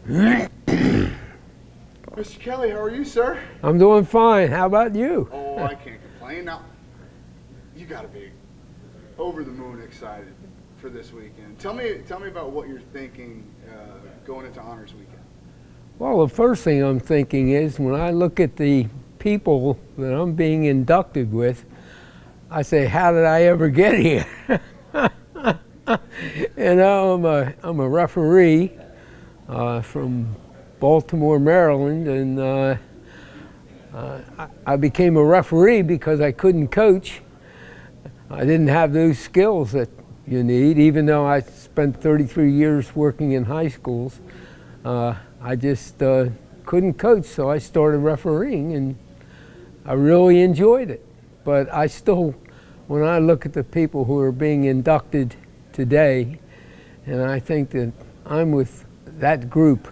Mr. Kelly, how are you, sir? I'm doing fine. How about you? Oh, I can't complain. Now, you got to be over the moon excited for this weekend. Tell me about what you're thinking going into Honors Weekend. Well, the first thing I'm thinking is when I look at the people that I'm being inducted with, I say, how did I ever get here? You know, I'm a referee from Baltimore, Maryland, and I became a referee because I couldn't coach. I didn't have those skills that you need, even though I spent 33 years working in high schools. I just couldn't coach, so I started refereeing, and I really enjoyed it. But I still, when I look at the people who are being inducted today, and I think that I'm with that group,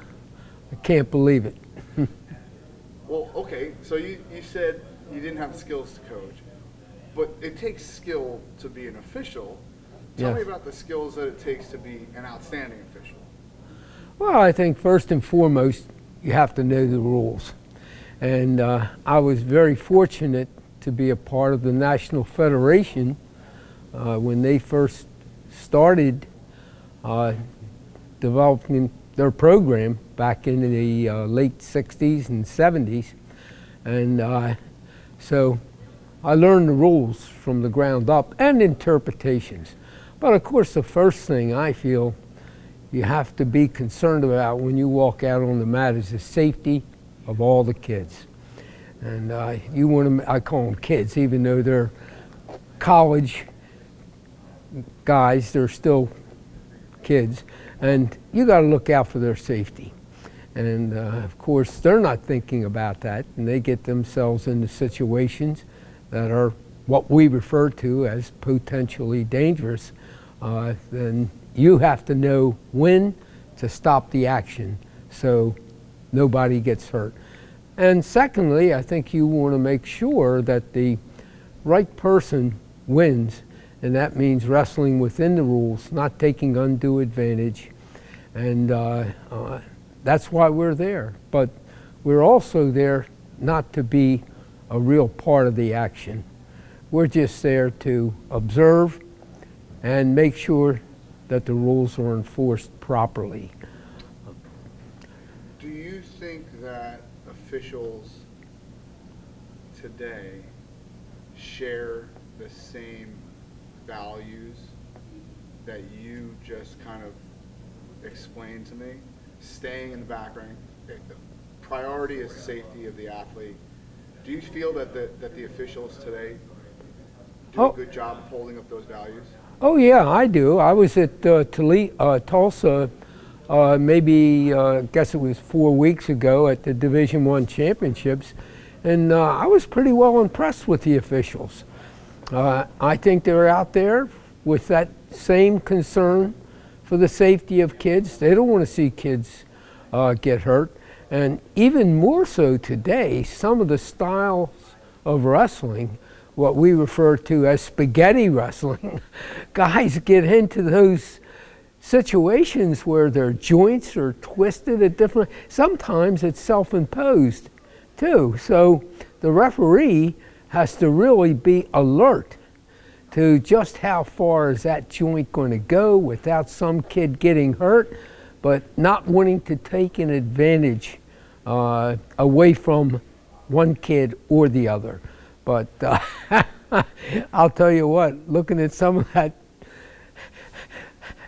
I can't believe it. Well, okay, so you said you didn't have the skills to coach, but it takes skill to be an official. Tell me about the skills that it takes to be an outstanding official. Well, I think first and foremost, you have to know the rules. And I was very fortunate to be a part of the National Federation when they first started developing their program back in the late 60s and 70s. And so I learned the rules from the ground up and interpretations. But of course, the first thing I feel you have to be concerned about when you walk out on the mat is the safety of all the kids. And you want to, I call them kids, even though they're college guys, they're still kids. And you got to look out for their safety. And of course, they're not thinking about that, and they get themselves into situations that are what we refer to as potentially dangerous. Then you have to know when to stop the action so nobody gets hurt. And secondly, I think you want to make sure that the right person wins, and that means wrestling within the rules, not taking undue advantage. And that's why we're there. But we're also there not to be a real part of the action. We're just there to observe and make sure that the rules are enforced properly. Do you think that officials today share the same values that you just kind of explained to me? Staying in the background, priority is safety of the athlete. Do you feel that the officials today do a good job of holding up those values? Oh yeah, I do. I was at Tulsa, maybe I guess it was 4 weeks ago at the Division I championships, and I was pretty well impressed with the officials. I think they're out there with that same concern for the safety of kids. They don't want to see kids get hurt, and even more so today, some of the styles of wrestling, what we refer to as spaghetti wrestling, guys get into those situations where their joints are twisted at different, sometimes it's self-imposed too. So the referee has to really be alert to just how far is that joint going to go without some kid getting hurt, but not wanting to take an advantage away from one kid or the other. But I'll tell you what, looking at some of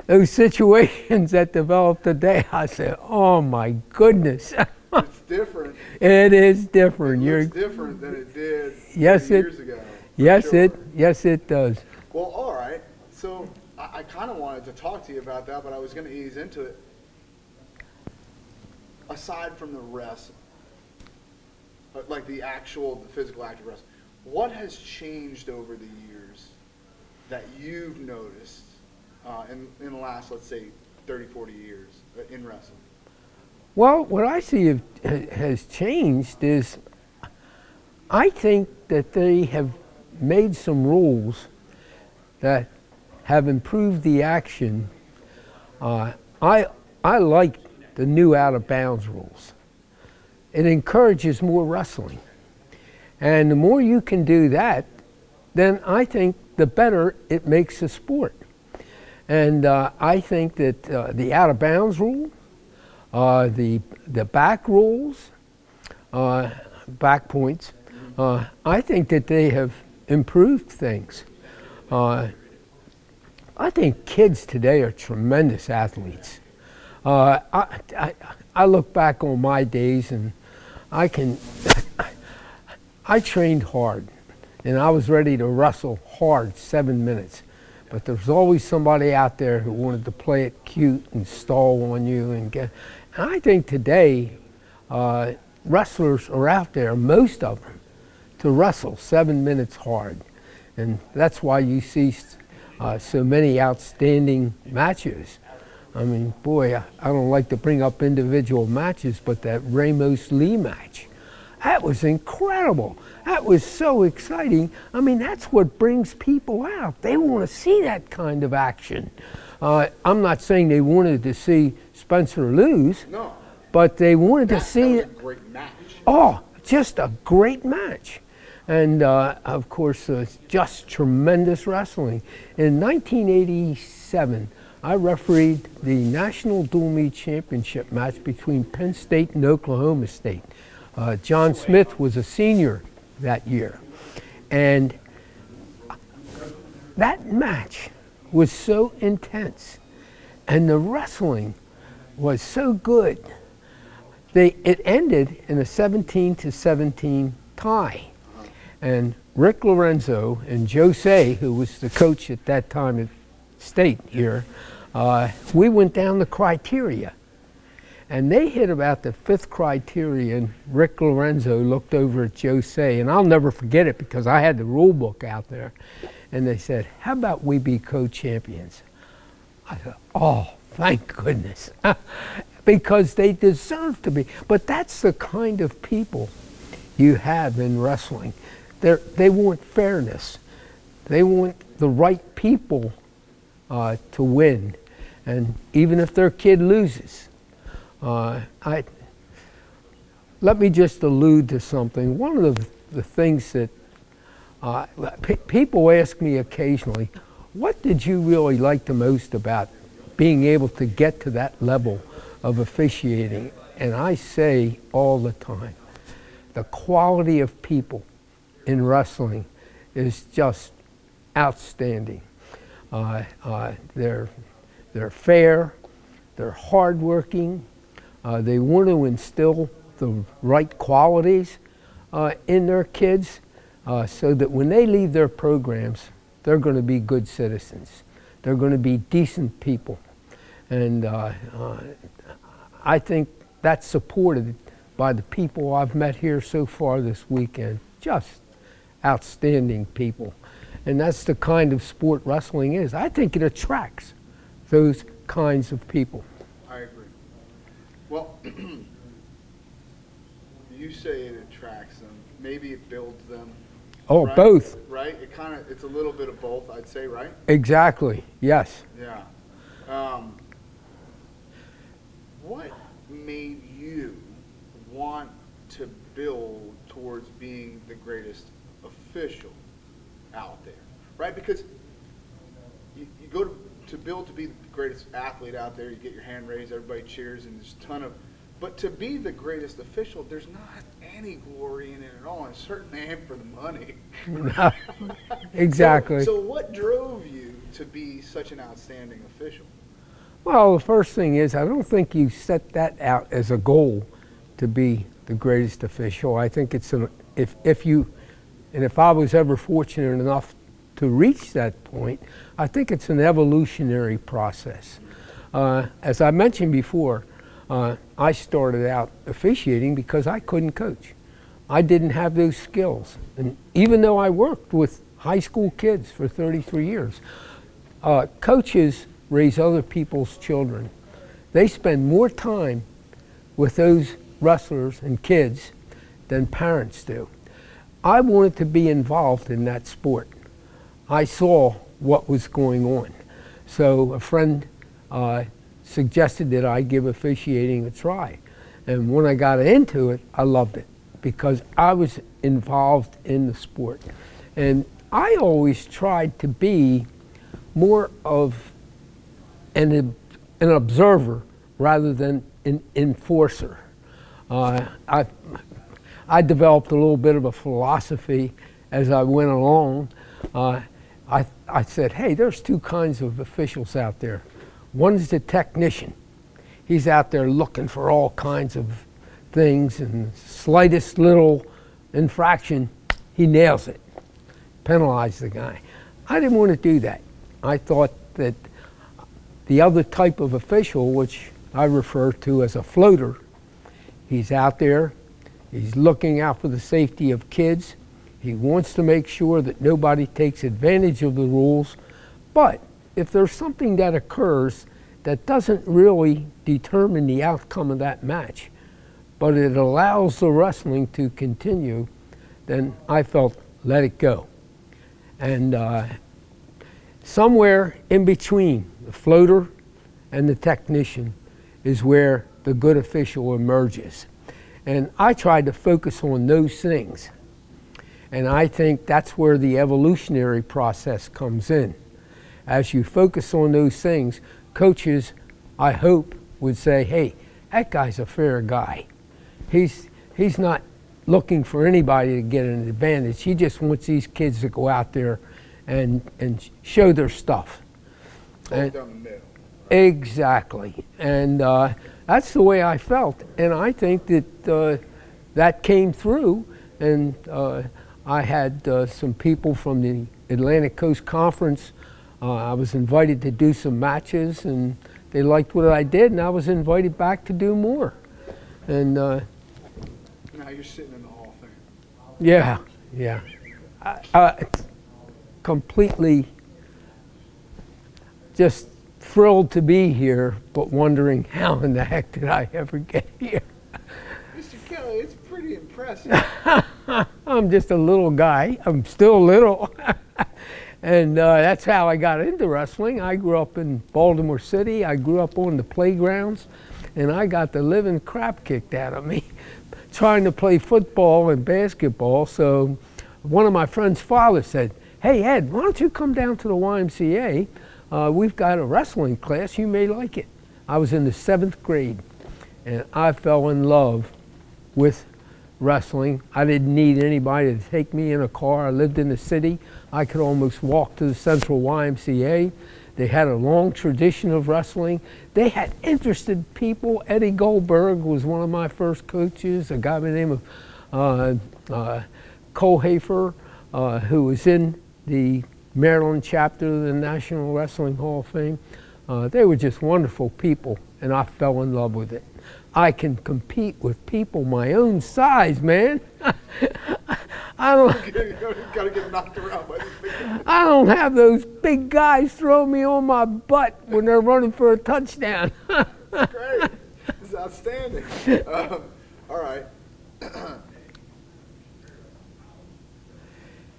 those situations that developed today, I said, oh my goodness. It's different. It is different. It's different than it did years ago. Yes, sure. Yes, it does. Well, all right. So I kind of wanted to talk to you about that, but I was going to ease into it. Aside from the wrestling, like the physical act of wrestling, what has changed over the years that you've noticed in the last, let's say, 30, 40 years in wrestling? Well, what I see has changed is I think that they have made some rules that have improved the action. I like the new out of bounds rules. It encourages more wrestling. And the more you can do that, then I think the better it makes the sport. And I think that the out of bounds rule, the back rules, back points, I think that they have improved things. I think kids today are tremendous athletes. I look back on my days and I trained hard and I was ready to wrestle hard 7 minutes. But there's always somebody out there who wanted to play it cute and stall on you and get. And I think today, wrestlers are out there, most of them, to wrestle 7 minutes hard. And that's why you see so many outstanding matches. I mean, boy, I don't like to bring up individual matches, but that Ramos Lee match, that was incredible. That was so exciting. I mean, that's what brings people out. They want to see that kind of action. I'm not saying they wanted to see Spencer lose, No. but they wanted to see That was a great match. Oh, just a great match. And of course, just tremendous wrestling. In 1987, I refereed the National Dual Meet Championship match between Penn State and Oklahoma State. John Smith was a senior that year. And that match was so intense and the wrestling was so good. It ended in a 17-17 tie. And Rick Lorenzo and Jose, who was the coach at that time at State here, we went down the criteria. And they hit about the 5th criterion. Rick Lorenzo looked over at Jose, and I'll never forget it because I had the rule book out there. And they said, how about we be co-champions? I thought, oh, thank goodness. Because they deserve to be. But that's the kind of people you have in wrestling. They want fairness. They want the right people to win. And even if their kid loses, let me just allude to something. One of the things that people ask me occasionally, what did you really like the most about being able to get to that level of officiating? And I say all the time, the quality of people in wrestling is just outstanding. They're fair, they're hardworking, they want to instill the right qualities in their kids so that when they leave their programs, they're going to be good citizens. They're going to be decent people. And I think that's supported by the people I've met here so far this weekend. Just outstanding people. And that's the kind of sport wrestling is. I think it attracts those kinds of people. I agree. Well, you say it attracts them. Maybe it builds them. Oh, right? both. Right? It's a little bit of both, I'd say, right? Exactly, yes. Yeah. What made you want to build towards being the greatest official out there, right? Because you go to build to be the greatest athlete out there, you get your hand raised, everybody cheers, and there's a ton of, but to be the greatest official, there's not any glory in it at all, and certainly ain't for the money. Exactly. So what drove you to be such an outstanding official? Well, the first thing is, I don't think you set that out as a goal to be the greatest official. I think it's if I was ever fortunate enough to reach that point, I think it's an evolutionary process. As I mentioned before, I started out officiating because I couldn't coach. I didn't have those skills. And even though I worked with high school kids for 33 years, coaches raise other people's children. They spend more time with those wrestlers and kids than parents do. I wanted to be involved in that sport. I saw what was going on. So a friend suggested that I give officiating a try. And when I got into it, I loved it because I was involved in the sport. And I always tried to be more of an observer rather than an enforcer. I developed a little bit of a philosophy as I went along. I said, hey, there's two kinds of officials out there. One is the technician. He's out there looking for all kinds of things, and slightest little infraction, he nails it, penalize the guy. I didn't want to do that. I thought that the other type of official, which I refer to as a floater, he's out there, he's looking out for the safety of kids, he wants to make sure that nobody takes advantage of the rules, but if there's something that occurs that doesn't really determine the outcome of that match, but it allows the wrestling to continue, then I felt, let it go. And somewhere in between the floater and the technician is where the good official emerges. And I tried to focus on those things. And I think that's where the evolutionary process comes in. As you focus on those things, coaches, I hope, would say, hey, that guy's a fair guy. He's not looking for anybody to get an advantage. He just wants these kids to go out there and show their stuff. Down the middle. Exactly. And that's the way I felt. And I think that that came through. And I had some people from the Atlantic Coast Conference. I was invited to do some matches, and they liked what I did, and I was invited back to do more. And now you're sitting in the Hall of Fame. yeah, yeah. Completely just thrilled to be here, but wondering how in the heck did I ever get here? Mr. Kelly, it's pretty impressive. I'm just a little guy. I'm still little. And that's how I got into wrestling. I grew up in Baltimore City. I grew up on the playgrounds, and I got the living crap kicked out of me trying to play football and basketball. So one of my friend's fathers said, hey, Ed, why don't you come down to the YMCA? We've got a wrestling class. You may like it. I was in the 7th grade, and I fell in love with wrestling. I didn't need anybody to take me in a car. I lived in the city. I could almost walk to the Central YMCA. They had a long tradition of wrestling. They had interested people. Eddie Goldberg was one of my first coaches, a guy by the name of Cole Hafer, who was in the Maryland chapter of the National Wrestling Hall of Fame. They were just wonderful people, and I fell in love with it. I can compete with people my own size, man. I don't have those big guys throwing me on my butt when they're running for a touchdown. That's great. This is outstanding. All right.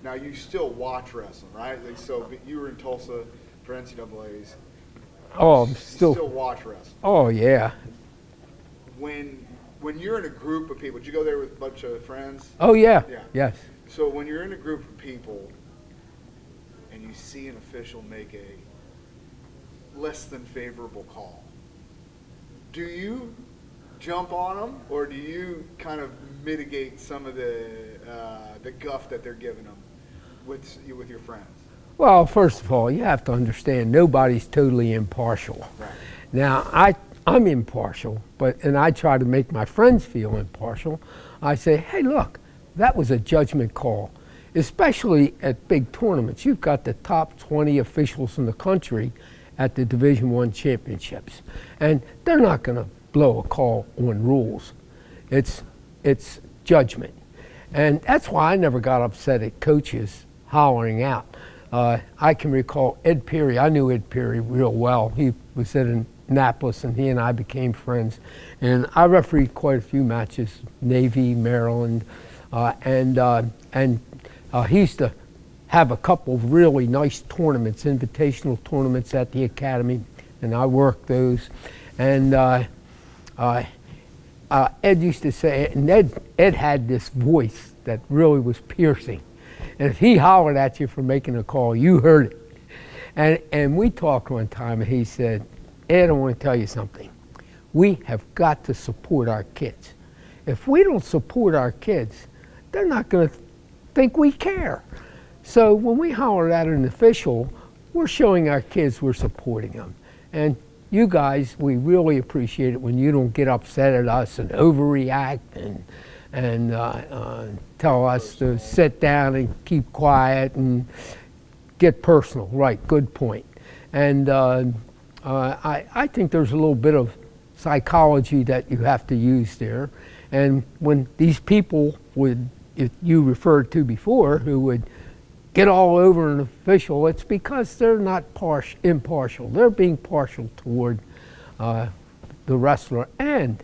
Now you still watch wrestling, right? Like, so you were in Tulsa for NCAAs. Oh, I'm You still watch wrestling. Oh yeah. When you're in a group of people, did you go there with a bunch of friends? Oh yeah. Yeah. Yes. So when you're in a group of people and you see an official make a less than favorable call, do you jump on them, or do you kind of mitigate some of the guff that they're giving them with your friends? Well, first of all, you have to understand nobody's totally impartial. Right. Now, I'm impartial, and I try to make my friends feel impartial. I say, hey, look, that was a judgment call, especially at big tournaments. You've got the top 20 officials in the country at the Division I championships, and they're not going to blow a call on rules. It's judgment. And that's why I never got upset at coaches hollering out. I can recall Ed Peary. I knew Ed Peary real well. He was at Annapolis, and he and I became friends. And I refereed quite a few matches, Navy, Maryland, and he used to have a couple of really nice tournaments, invitational tournaments at the academy. and I work those. And Ed used to say, and Ed had this voice that really was piercing. And if he hollered at you for making a call, you heard it. And we talked one time, and he said, Ed, I want to tell you something. We have got to support our kids. If we don't support our kids, they're not going to think we care. So when we holler at an official, we're showing our kids we're supporting them. And you guys, we really appreciate it when you don't get upset at us and overreact and tell us to sit down and keep quiet and get personal. Right, good point. And I think there's a little bit of psychology that you have to use there. And when these people would, you referred to before, who would get all over an official, it's because they're not impartial. They're being partial toward the wrestler, and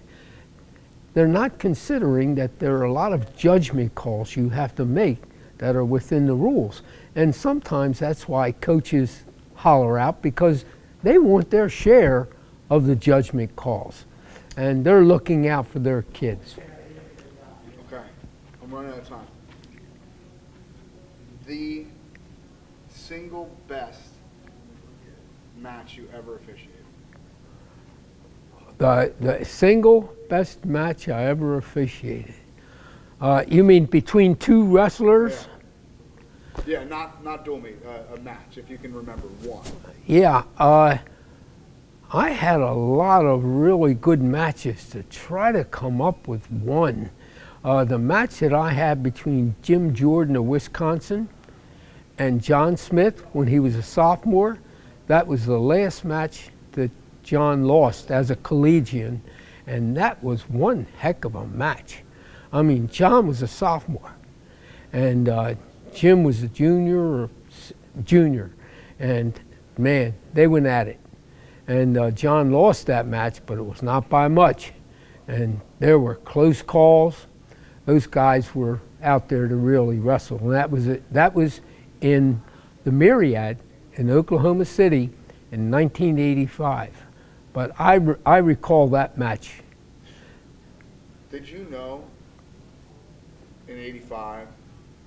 they're not considering that there are a lot of judgment calls you have to make that are within the rules. And sometimes that's why coaches holler out, because they want their share of the judgment calls. And they're looking out for their kids. Okay, I'm running out of time. The single best match you ever officiated? The single best match I ever officiated. You mean between two wrestlers? Yeah, not dual meet, a match, if you can remember one. Yeah, I had a lot of really good matches to try to come up with one. The match that I had between Jim Jordan of Wisconsin and John Smith when he was a sophomore, that was the last match that John lost as a collegian, and that was one heck of a match. I mean, John was a sophomore, and Jim was a junior, and man, they went at it. And John lost that match, but it was not by much. And there were close calls. Those guys were out there to really wrestle. And that was in the Myriad in Oklahoma City in 1985. But I recall that match. Did you know in '85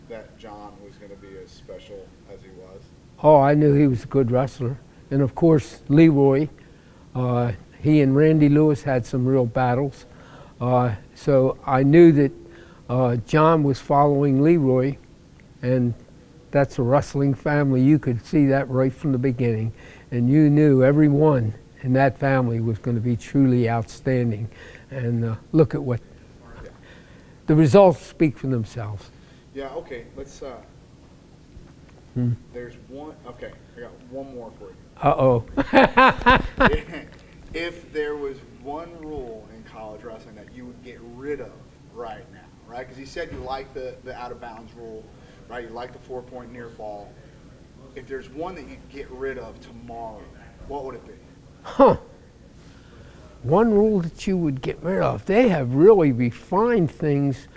that John was going to be as special as he was? Oh, I knew he was a good wrestler. And of course, Leroy, he and Randy Lewis had some real battles. So I knew that John was following Leroy, and that's a wrestling family. You could see that right from the beginning. And you knew everyone in that family was going to be truly outstanding. And look at what the results speak for themselves. Yeah, okay, let's, there's one, okay, I got one more for you. Uh-oh. If there was one rule in college wrestling that you would get rid of right now, right? Because you said you like the out of bounds rule, right? You like the 4-point near fall. If there's one that you'd get rid of tomorrow, what would it be? Huh. One rule that you would get rid of. They have really refined things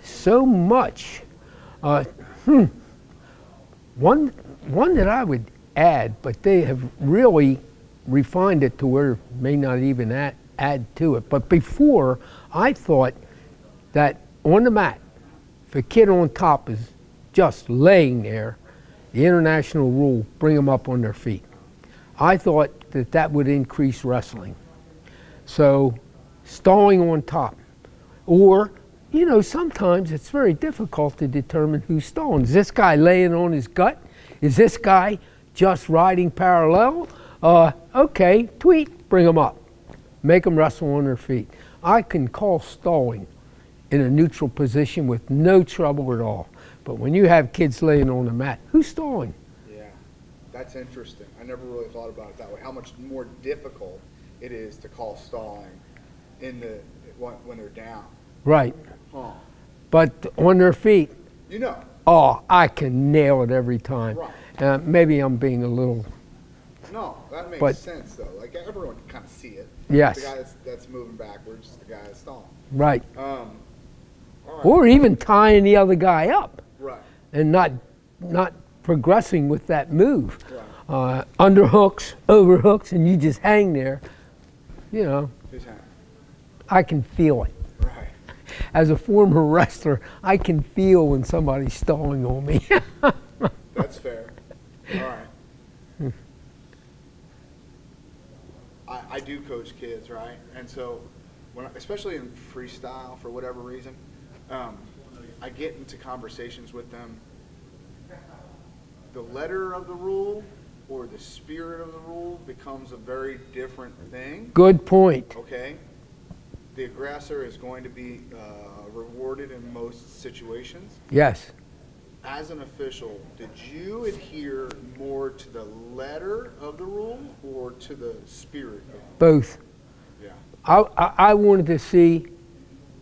so much. One that I would add, but they have really refined it to where it may not even add to it. But before, I thought that on the mat, if a kid on top is just laying there, the international rule, bring them up on their feet. I thought that would increase wrestling. So stalling on top, or, you know, sometimes it's very difficult to determine who's stalling. Is this guy laying on his gut? Is this guy just riding parallel? Okay, tweet, bring them up. Make them wrestle on their feet. I can call stalling in a neutral position with no trouble at all. But when you have kids laying on the mat, who's stalling? Yeah, that's interesting. I never really thought about it that way. How much more difficult it is to call stalling when they're down. Right. Huh. But on their feet, you know. Oh, I can nail it every time. Right. Maybe I'm being a little... No, that makes sense, though. Like, everyone can kind of see it. Yes. The guy that's moving backwards, the guy that's stalling. Right. All right. Or even tying the other guy up. Right. And not progressing with that move. Right. underhooks, overhooks, and you just hang there, you know, Just hang. I can feel it. Right. As a former wrestler, I can feel when somebody's stalling on me. That's fair. All right. I do coach kids, right? And so, especially in freestyle, for whatever reason, I get into conversations with them. The letter of the rule or the spirit of the rule becomes a very different thing. Good point. Okay? The aggressor is going to be rewarded in most situations. Yes. As an official, did you adhere more to the letter of the rule or to the spirit of the rule? Both. Yeah. I wanted to see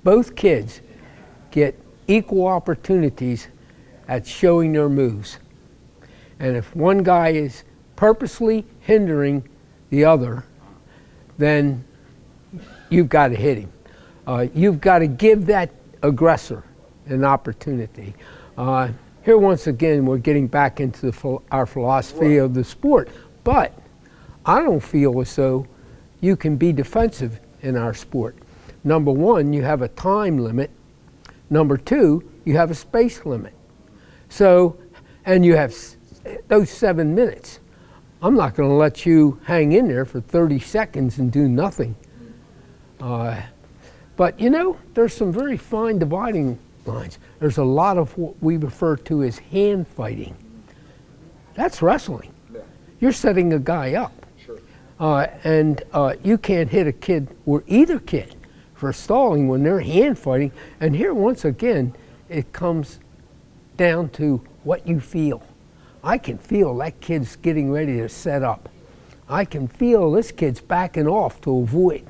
both kids get equal opportunities at showing their moves. And if one guy is purposely hindering the other, then you've got to hit him. You've got to give that aggressor an opportunity. Here once again, we're getting back into our philosophy of the sport. But I don't feel as though you can be defensive in our sport. Number one, you have a time limit. Number two, you have a space limit. So, and you have those 7 minutes. I'm not going to let you hang in there for 30 seconds and do nothing. But you know, there's some very fine dividing lines. There's a lot of what we refer to as hand fighting. That's wrestling. Yeah. You're setting a guy up. Sure. And you can't hit a kid or either kid for stalling when they're hand fighting. And here, once again, it comes down to what you feel. I can feel that kid's getting ready to set up. I can feel this kid's backing off to avoid.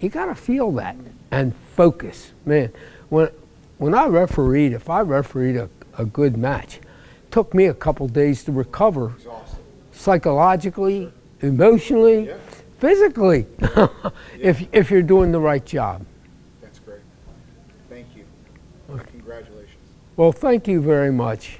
You got to feel that and focus. Man, when I refereed, if I refereed a good match, it took me a couple days to recover. Exhausted. Psychologically, emotionally, Yeah. physically, if you're doing the right job. That's great. Thank you. Congratulations. Well, thank you very much.